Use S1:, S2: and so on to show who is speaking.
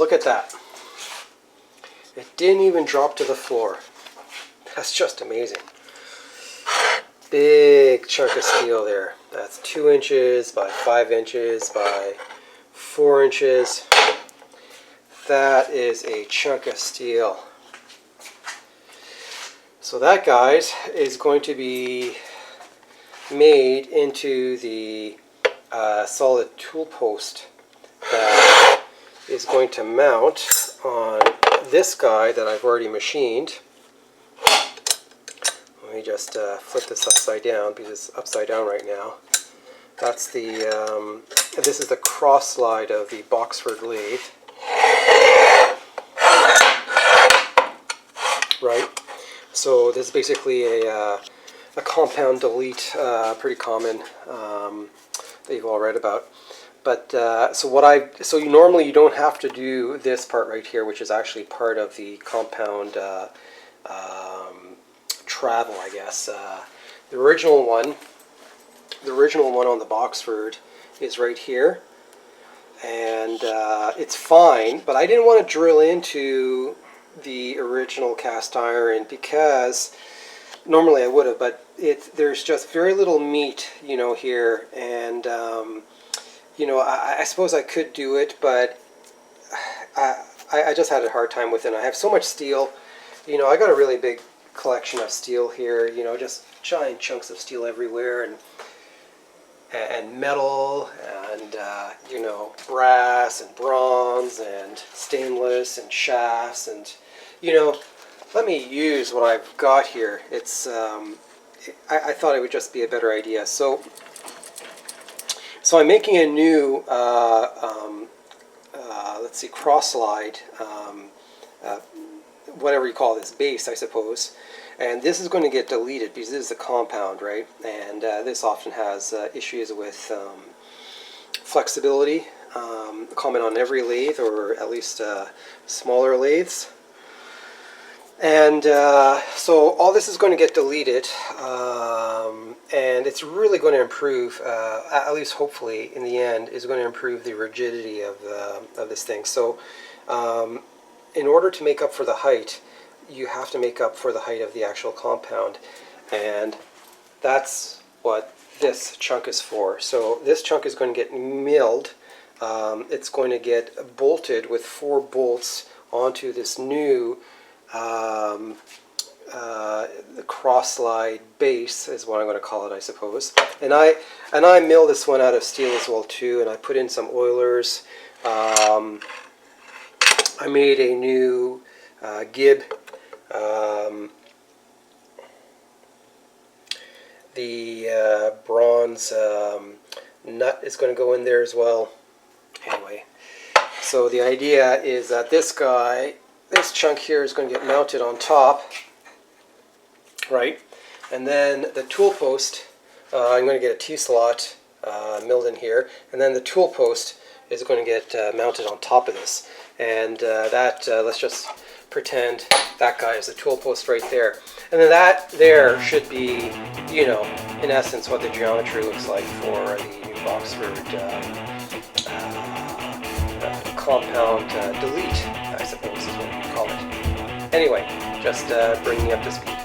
S1: look at that. It didn't even drop to the floor. That's just amazing. Big chunk of steel there. That's 2 inches by 5 inches by 4 inches. That is a chunk of steel. So that, guys, is going to be made into the solid tool post that is going to mount on this guy that I've already machined. Let me just flip this upside down because it's upside down right now. That's the, this is the cross slide of the Boxford lathe. Right? So this is basically a compound delete, pretty common, that you've all read about. But so normally you don't have to do this part right here, which is actually part of the compound travel, I guess. The original one on the Boxford is right here, and it's fine. But I didn't want to drill into the original cast iron because normally I would have, but there's just very little meat, you know, here, and you know, I suppose I could do it, but I just had a hard time with it. I have so much steel, you know. I got a really big collection of steel here, you know, just giant chunks of steel everywhere, and metal, and you know, brass and bronze and stainless and shafts, and you know, let me use what I've got here. It's I thought it would just be a better idea. So I'm making a new let's see, cross slide, whatever you call this, base, I suppose. And this is going to get deleted because this is a compound, right? And this often has issues with flexibility, common on every lathe, or at least smaller lathes. And so all this is going to get deleted, and it's really going to improve, at least hopefully in the end, is going to improve the rigidity of this thing. So in order to make up for the height, you have to make up for the height of the actual compound, and that's what this chunk is for. So this chunk is going to get milled. It's going to get bolted with 4 bolts onto this new the cross slide base is what I'm going to call it, I suppose. And I mill this one out of steel as well too, and I put in some oilers. I made a new gib. The bronze nut is going to go in there as well. Anyway, so the idea is that this chunk here is going to get mounted on top, right? And then the tool post, I'm going to get a T-slot milled in here, and then the tool post is going to get mounted on top of this. And let's just pretend that guy is the tool post right there. And then that there should be, you know, in essence what the geometry looks like for the new Boxford compound delete, I suppose is what you call it. Anyway, just bringing you up to speed.